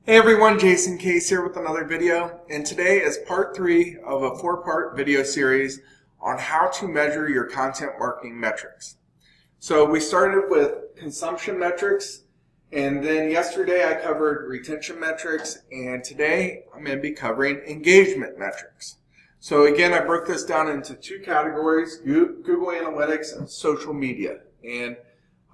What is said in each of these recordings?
Hey everyone, Jason Case here with another video, and today is part 3 of a 4-part video series on how to measure your content marketing metrics. So we started with consumption metrics, and then yesterday I covered retention metrics, and today I'm going to be covering engagement metrics. So again, I broke this down into 2 categories, Google Analytics and social media, and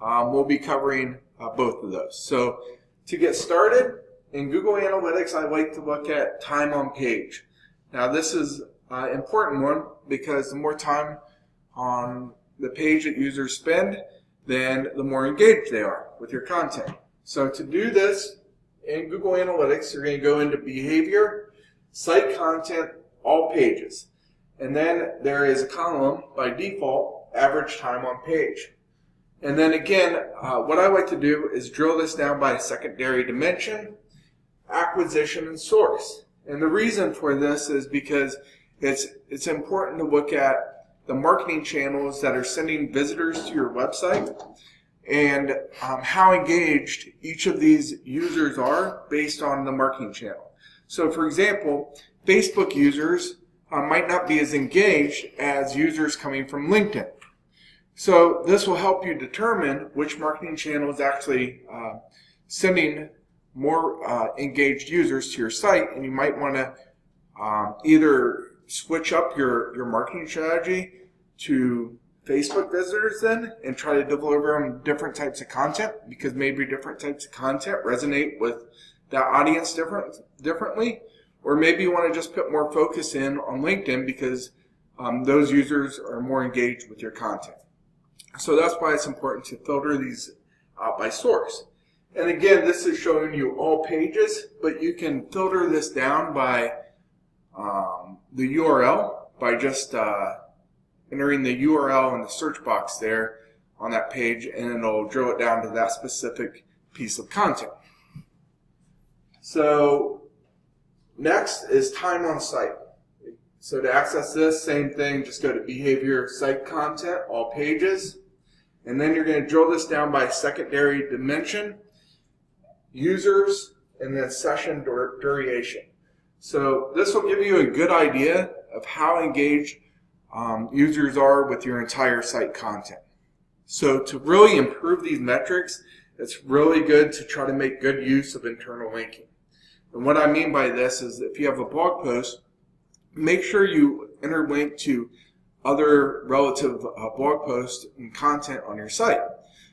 we'll be covering both of those. So to get started, in Google Analytics, I like to look at time on page. Now this is an important one because the more time on the page that users spend, then the more engaged they are with your content. So to do this in Google Analytics, you're going to go into Behavior, Site Content, All Pages. And then there is a column by default, Average Time on Page. And then again, what I like to do is drill this down by secondary dimension, acquisition, and source. And the reason for this is because it's important to look at the marketing channels that are sending visitors to your website and how engaged each of these users are based on the marketing channel. So for example, Facebook users might not be as engaged as users coming from LinkedIn. So this will help you determine which marketing channel is actually sending more engaged users to your site, and you might want to either switch up your marketing strategy to Facebook visitors then and try to deliver them different types of content, because maybe different types of content resonate with that audience differently, or maybe you want to just put more focus in on LinkedIn because those users are more engaged with your content. So that's why it's important to filter these out by source. And again, this is showing you all pages, but you can filter this down by the URL by just entering the URL in the search box there on that page, and it'll drill it down to that specific piece of content. So next is time on site. So to access this, same thing, just go to Behavior, Site Content, All Pages, and then you're going to drill this down by secondary dimension, users, and then session duration. So this will give you a good idea of how engaged users are with your entire site content. So to really improve these metrics, it's really good to try to make good use of internal linking. And what I mean by this is if you have a blog post, make sure you interlink to other relative blog posts and content on your site.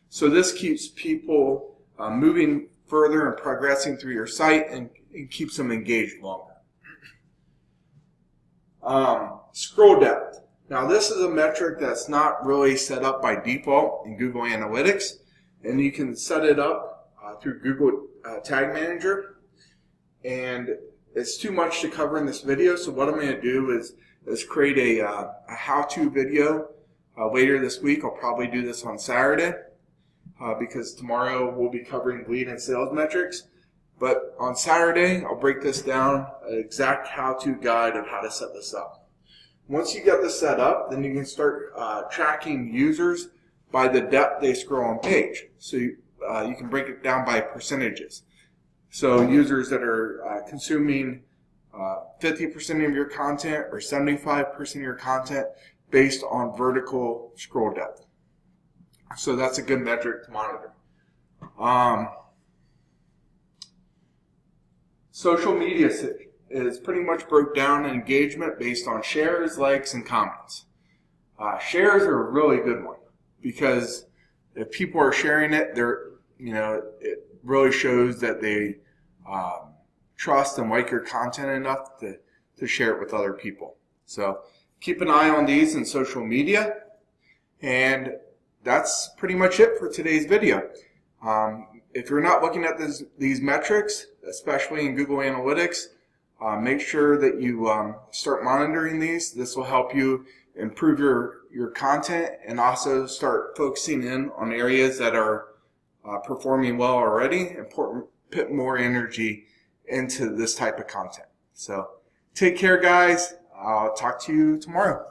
So this keeps people moving further and progressing through your site, and it keeps them engaged longer. Scroll depth. Now this is a metric that's not really set up by default in Google Analytics, and you can set it up through Google Tag Manager, and it's too much to cover in this video, so what I'm going to do is create a how-to video later this week. I'll probably do this on Saturday. Because tomorrow we'll be covering lead and sales metrics. But on Saturday, I'll break this down, an exact how-to guide of how to set this up. Once you get this set up, then you can start tracking users by the depth they scroll on page. So you can break it down by percentages. So users that are consuming 50% of your content or 75% of your content based on vertical scroll depth. So that's a good metric to monitor. Social media is pretty much broke down in engagement based on shares, likes, and comments. Shares are a really good one because if people are sharing it, it really shows that they trust and like your content enough to share it with other people. So keep an eye on these in social media, and that's pretty much it for today's video. If you're not looking at these metrics, especially in Google Analytics, make sure that you start monitoring these. This will help you improve your content and also start focusing in on areas that are performing well already and put more energy into this type of content. So take care, guys. I'll talk to you tomorrow.